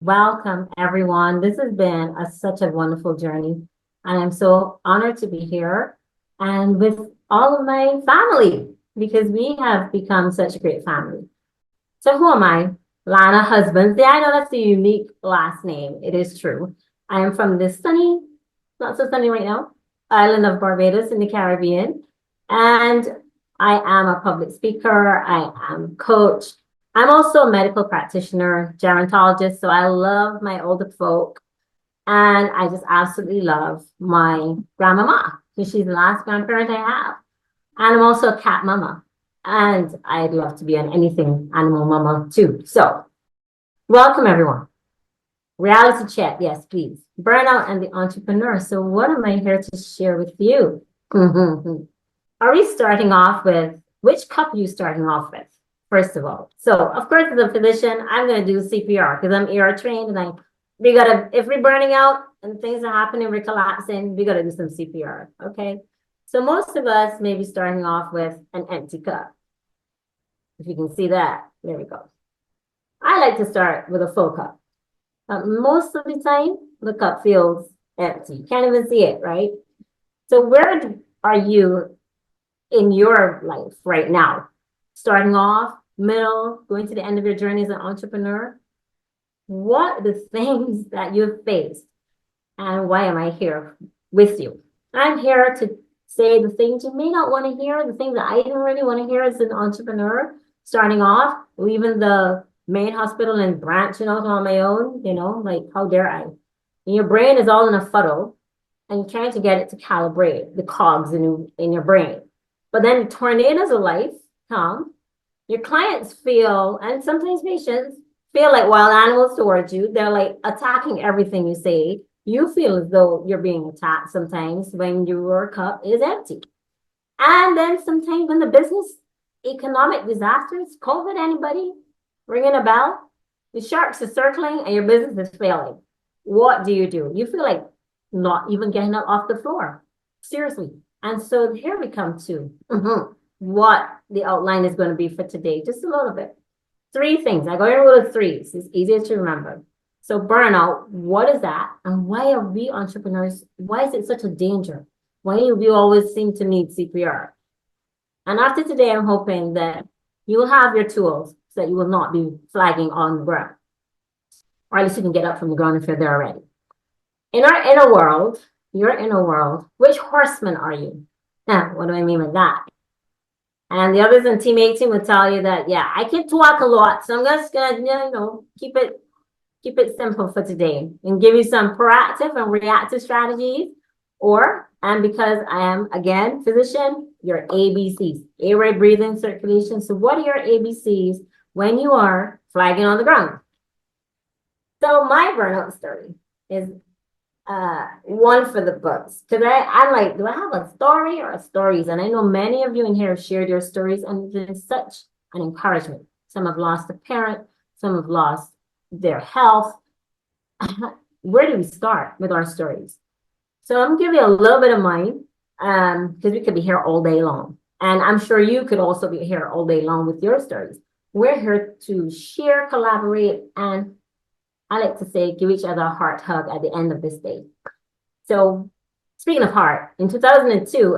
Welcome, everyone. This has been such a wonderful journey, and I'm so honored to be here and with all of my family because we have become such a great family. So, who am I? Lana Husbands. Yeah, I know that's a unique last name. It is true. I am from this sunny, not so sunny right now, island of Barbados in the Caribbean, and I am a public speaker. I am coach. I'm also a medical practitioner, gerontologist, so I love my older folk. And I just absolutely love my grandmama because she's the last grandparent I have. And I'm also a cat mama. And I'd love to be an anything animal mama too. So, welcome everyone. Reality check, yes, please. Burnout and the entrepreneur. So, what am I here to share with you? Are we starting off with which cup are you starting off with? First of all, so of course, as a physician, I'm going to do CPR because I'm ER trained, and we gotta if we're burning out and things are happening, we're collapsing, we gotta do some CPR. Okay, so most of us may be starting off with an empty cup. If you can see that, there we go. I like to start with a full cup. Most of the time, the cup feels empty. You can't even see it, right? So where are you in your life right now? Starting off, middle, going to the end of your journey as an entrepreneur? What are the things that you've faced and why am I here with you? I'm here to say the things you may not want to hear, the things that I didn't really want to hear as an entrepreneur, starting off, leaving the main hospital and branching out on my own, like how dare I? And your brain is all in a fuddle and you're trying to get it to calibrate the cogs in your brain. But then tornadoes of life come, your clients feel, and sometimes patients feel like wild animals towards you. They're like attacking everything you say. You feel as though you're being attacked sometimes when your cup is empty. And then sometimes when the business economic disasters, COVID, anybody ringing a bell? The sharks are circling and your business is failing. What do? You feel like not even getting up off the floor. Seriously. And so here we come to what the outline is going to be for today, just a little bit. Three things. I go in a rule of threes. It's easier to remember. So burnout, what is that? And why are we entrepreneurs? Why is it such a danger? Why do we always seem to need CPR? And after today, I'm hoping that you will have your tools so that you will not be flagging on the ground. Or at least you can get up from the ground if you're there already. In our inner world, your inner world, which horseman are you? Now, what do I mean by that? And the others in Team 18 will tell you that, yeah, I can talk a lot. So I'm just gonna, keep it simple for today and give you some proactive and reactive strategies. And because I am, again, physician, your ABCs, airway, breathing, circulation. So what are your ABCs when you are flagging on the ground? So my burnout story is one for the books. Because I'm like, do I have a story or stories? And I know many of you in here have shared your stories, and it's been such an encouragement. Some have lost a parent, some have lost their health. Where do we start with our stories? So I'm gonna give you a little bit of mine, because we could be here all day long. And I'm sure you could also be here all day long with your stories. We're here to share, collaborate, and I like to say, give each other a heart hug at the end of this day. So speaking of heart, in 2002,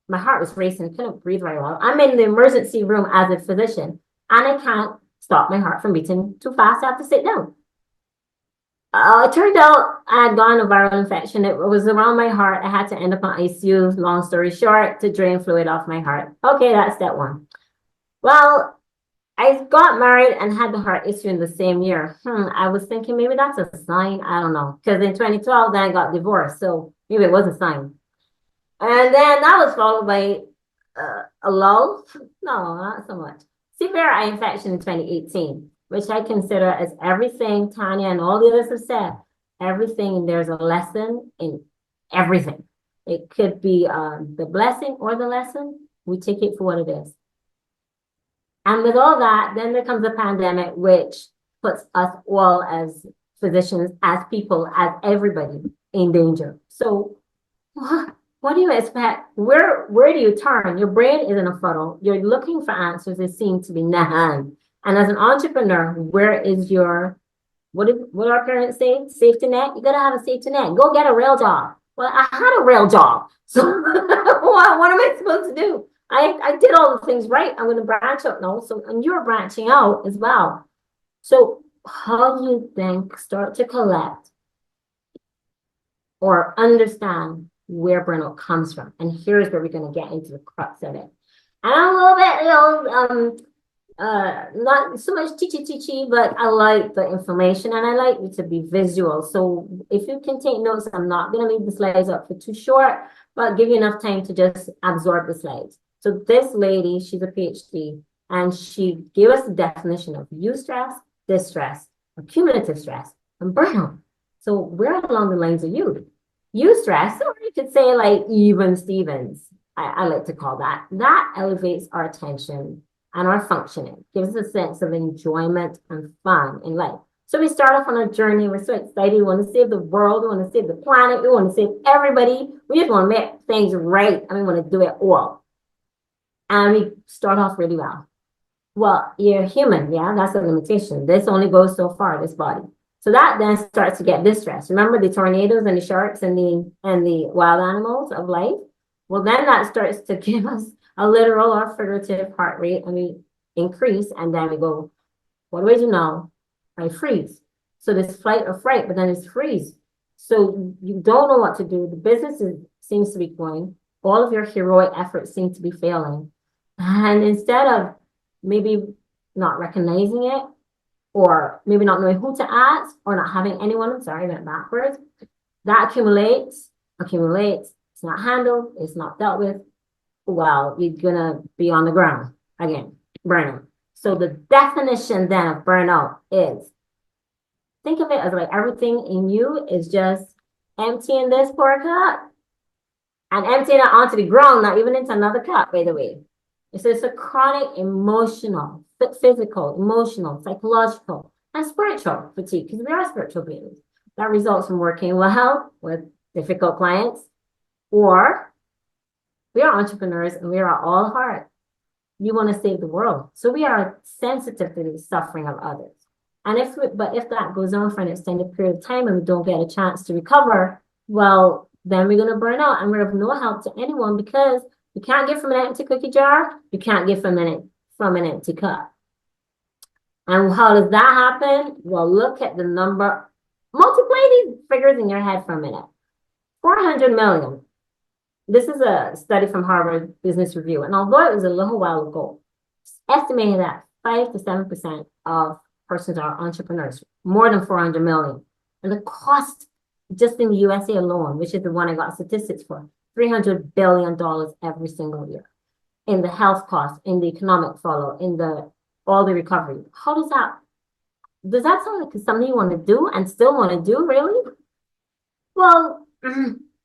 my heart was racing. I couldn't breathe very well. I'm in the emergency room as a physician, and I can't stop my heart from beating too fast. I have to sit down. It turned out I had gotten a viral infection. It was around my heart. I had to end up on ICU, long story short, to drain fluid off my heart. Okay, that's step one. Well, I got married and had the heart issue in the same year. I was thinking maybe that's a sign. I don't know. Because in 2012, then I got divorced. So maybe it was a sign. And then that was followed by a lull. No, not so much. Severe eye infection in 2018, which I consider as everything Tanya and all the others have said. Everything, there's a lesson in everything. It could be the blessing or the lesson. We take it for what it is. And with all that, then there comes a pandemic, which puts us all as physicians, as people, as everybody in danger. So what do you expect? Where do you turn? Your brain is in a funnel. You're looking for answers. It seems to be none. And as an entrepreneur, where is your What our parents say? Safety net. You gotta have a safety net. Go get a real job. Well, I had a real job, so what am I supposed to do? I did all the things right. I'm going to branch out now. So, and you're branching out as well. So, how do you think start to collect or understand where burnout comes from? And here's where we're going to get into the crux of it. And I'm a little bit, not so much teachy, but I like the information and I like it to be visual. So if you can take notes, I'm not going to leave the slides up for too short, but give you enough time to just absorb the slides. So this lady, she's a PhD, and she gave us the definition of eustress, distress, accumulative stress, and burnout. So where along the lines are you? Eustress, or you could say like even Stevens, I like to call that. That elevates our attention and our functioning, gives us a sense of enjoyment and fun in life. So we start off on our journey. We're so excited. We want to save the world. We want to save the planet. We want to save everybody. We just want to make things right. And we want to do it all. And we start off really well. Well, you're human. Yeah, that's a limitation. This only goes so far, this body. So that then starts to get distress. Remember the tornadoes and the sharks and the wild animals of life? Well, then that starts to give us a literal or figurative heart rate, and we increase, and then we go, what do I do now? I freeze. So this flight or fright, but then it's freeze. So you don't know what to do. The business seems to be going. All of your heroic efforts seem to be failing. And instead of maybe not recognizing it, or maybe not knowing who to ask, or not having anyone, I'm sorry, I went backwards, that accumulates, it's not handled, it's not dealt with. Well, you're gonna be on the ground again, burnout. So the definition then of burnout is, think of it as like everything in you is just emptying this poor cup and emptying it onto the ground, not even into another cup, by the way. It's a chronic emotional, physical, emotional, psychological, and spiritual fatigue, because we are spiritual beings. That results from working well with difficult clients, or we are entrepreneurs and we are all heart. You want to save the world. So we are sensitive to the suffering of others. And if that goes on for an extended period of time and we don't get a chance to recover, well, then we're going to burn out and we're of no help to anyone, because you can't give from an empty cookie jar. You can't give from an empty cup. And how does that happen? Well, look at the number. Multiply these figures in your head for a minute. 400 million. This is a study from Harvard Business Review. And although it was a little while ago, it's estimated that 5 to 7% of persons are entrepreneurs, more than 400 million. And the cost just in the USA alone, which is the one I got statistics for, $300 billion every single year. In the health costs, in the economic fallout, in all the recovery. How does that sound like something you want to do and still want to do, really? Well,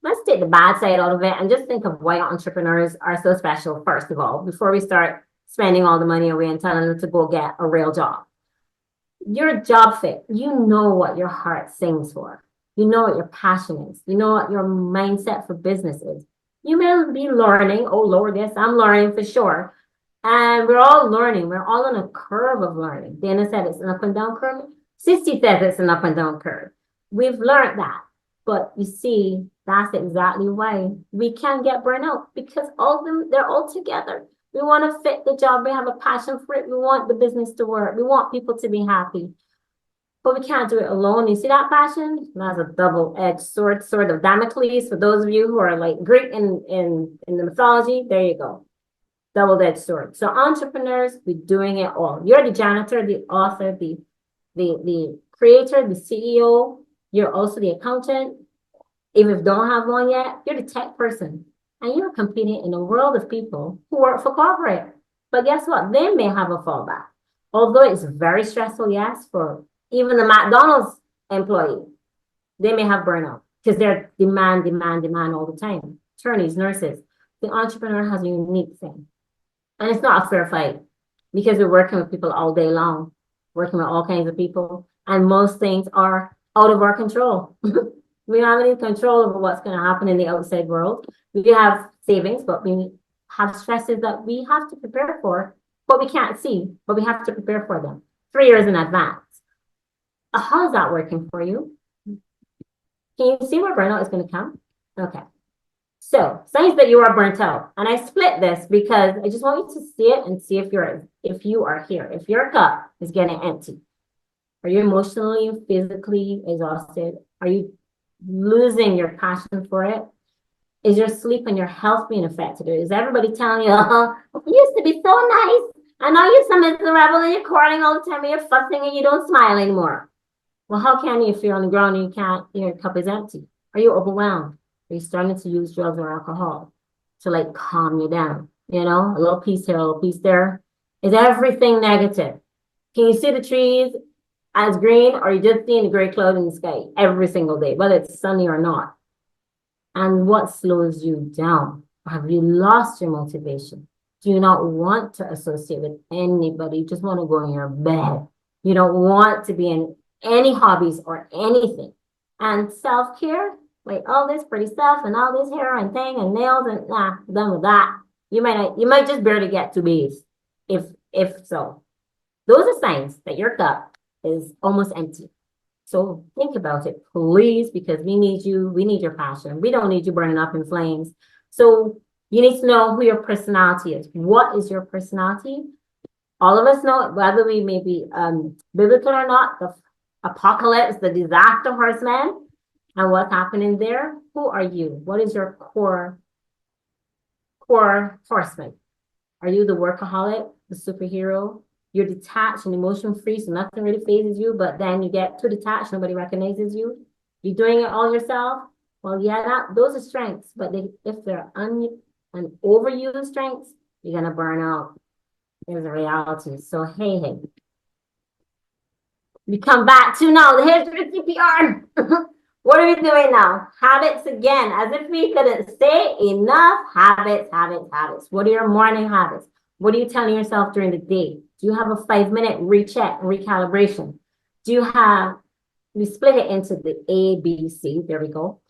let's take the bad side out of it and just think of why entrepreneurs are so special, first of all, before we start spending all the money away and telling them to go get a real job. You're job fit. You know what your heart sings for. You know what your passion is. You know what your mindset for business is. You may be learning. Oh, Lord, yes, I'm learning for sure. And we're all learning. We're all on a curve of learning. Dana said it's an up and down curve. Sissy says it's an up and down curve. We've learned that. But you see, that's exactly why we can get burnout, because all of them, they're all together. We want to fit the job. We have a passion for it. We want the business to work. We want people to be happy. But we can't do it alone. You see that passion? That's a double-edged sword of Damocles. For those of you who are like Greek in the mythology, there you go. Double-edged sword. So entrepreneurs, we're doing it all. You're the janitor, the author, the creator, the CEO. You're also the accountant. If you don't have one yet, you're the tech person. And you're competing in a world of people who work for corporate. But guess what? They may have a fallback. Although it's very stressful, yes, for even the McDonald's employee, they may have burnout because they're demand all the time. Attorneys, nurses. The entrepreneur has a unique thing. And it's not a fair fight, because we're working with people all day long, working with all kinds of people. And most things are out of our control. We don't have any control over what's going to happen in the outside world. We have savings, but we have stresses that we have to prepare for, but we can't see, but we have to prepare for them 3 years in advance. How is that working for you? Can you see where burnout is going to come? Okay. So signs that you are burnt out. And I split this because I just want you to see it and see if you are here. If your cup is getting empty, are you emotionally and physically exhausted? Are you losing your passion for it? Is your sleep and your health being affected? Is everybody telling you, oh, you used to be so nice, and now you're so miserable and you're crying all the time and you're fussing and you don't smile anymore? Well, how can you if you're on the ground and you can't, your cup is empty? Are you overwhelmed? Are you starting to use drugs or alcohol to like calm you down? You know, a little piece here, a little piece there. Is everything negative? Can you see the trees as green, or are you just seeing the gray cloud in the sky every single day, whether it's sunny or not? And what slows you down? Have you lost your motivation? Do you not want to associate with anybody? You just want to go in your bed. You don't want to be in any hobbies or anything. And self-care, like all this pretty stuff and all this hair and thing and nails and done with that. You might just barely get 2 days, if so. Those are signs that your cup is almost empty. So think about it, please, because we need you. We need your passion. We don't need you burning up in flames. So you need to know who your personality is. What is your personality? All of us know it, whether we may be biblical or not, the apocalypse, the disaster horseman, and what's happening there. Who are you? What is your core horseman? Are you the workaholic, the superhero? You're detached and emotion free, so nothing really phases you, but then you get too detached, nobody recognizes you. You're doing it all yourself. Well, yeah, those are strengths, but if they're an overused strengths, you're gonna burn out. There's a reality. So hey, we come back to now. Here's your CPR. What are we doing now? Habits again, as if we couldn't say enough. Habits, habits, habits. What are your morning habits? What are you telling yourself during the day? Do you have a 5-minute recheck and recalibration? We split it into the A, B, C. There we go.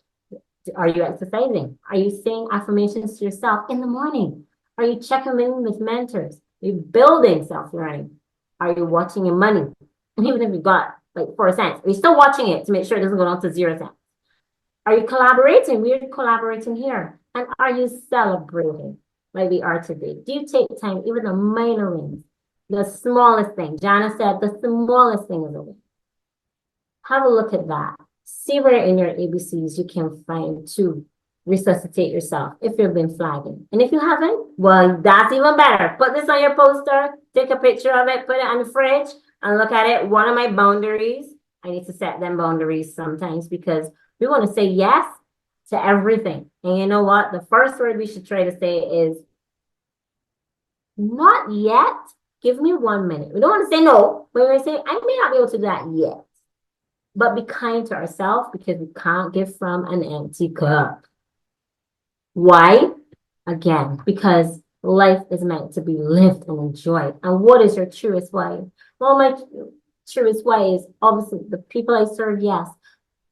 Are you exercising? Are you saying affirmations to yourself in the morning? Are you checking in with mentors? Are you building self-learning? Are you watching your money? And even if you got like 4 cents, are you still watching it to make sure it doesn't go down to 0 cents? Are you collaborating? We're collaborating here. And are you celebrating like we are today? Do you take time, even the minor wins, the smallest thing? Jana said the smallest thing is a win. Have a look at that. See where in your ABCs you can find to resuscitate yourself if you've been flagging. And if you haven't, well, that's even better. Put this on your poster, take a picture of it, put it on the fridge, and look at it. What are my boundaries? I need to set them boundaries sometimes because we want to say yes to everything. And you know what? The first word we should try to say is not yet. Give me 1 minute. We don't want to say no. But we say, I may not be able to do that yet. But be kind to ourselves because we can't give from an empty cup. Why? Again, because life is meant to be lived and enjoyed. And what is your truest why? Well, my truest why is obviously the people I serve, yes.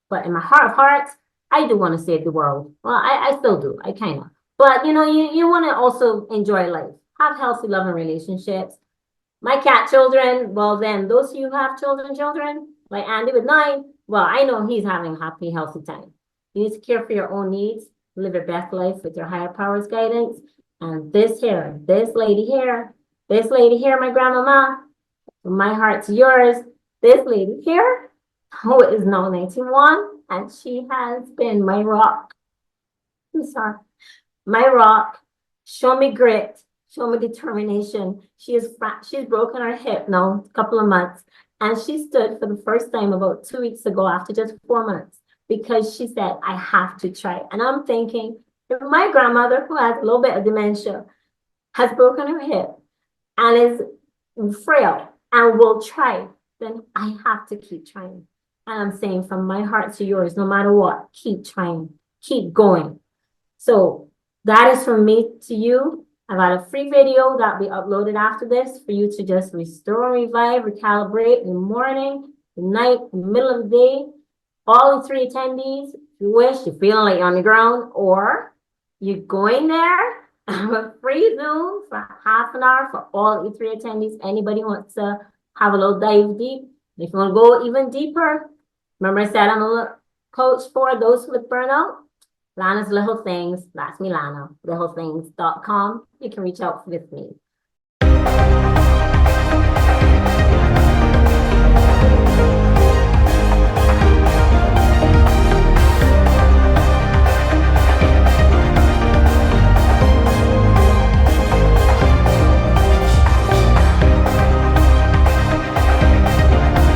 But in my heart of hearts, I do want to save the world. Well, I still do. I kind of. But, you know, you want to also enjoy life. Have healthy, loving relationships. My cat children, well, then those of you who have children, like Andy with 9, well, I know he's having a happy, healthy time. You need to care for your own needs, live your best life with your higher powers guidance. And this lady here, my grandmama, from my heart to yours, this lady here, who is now 91, and she has been my rock. I'm sorry. My rock. Show me grit. Show me determination. She's broken her hip now, a couple of months. And she stood for the first time about 2 weeks ago after just 4 months because she said, I have to try. And I'm thinking, if my grandmother, who has a little bit of dementia, has broken her hip and is frail and will try, then I have to keep trying. And I'm saying from my heart to yours, no matter what, keep trying, keep going. So that is from me to you. I've got a free video that will be uploaded after this for you to just restore, revive, recalibrate in the morning, the night, in the middle of the day. All the 3 attendees, if you wish, you're feeling like you're on the ground, or you're going there. I have a free Zoom for half an hour for all the 3 attendees. Anybody wants to have a little dive deep, If you want to go even deeper, remember I said I'm a coach for those with burnout? Lana's Little Things, that's me, Lana, littlethings.com. You can reach out with me.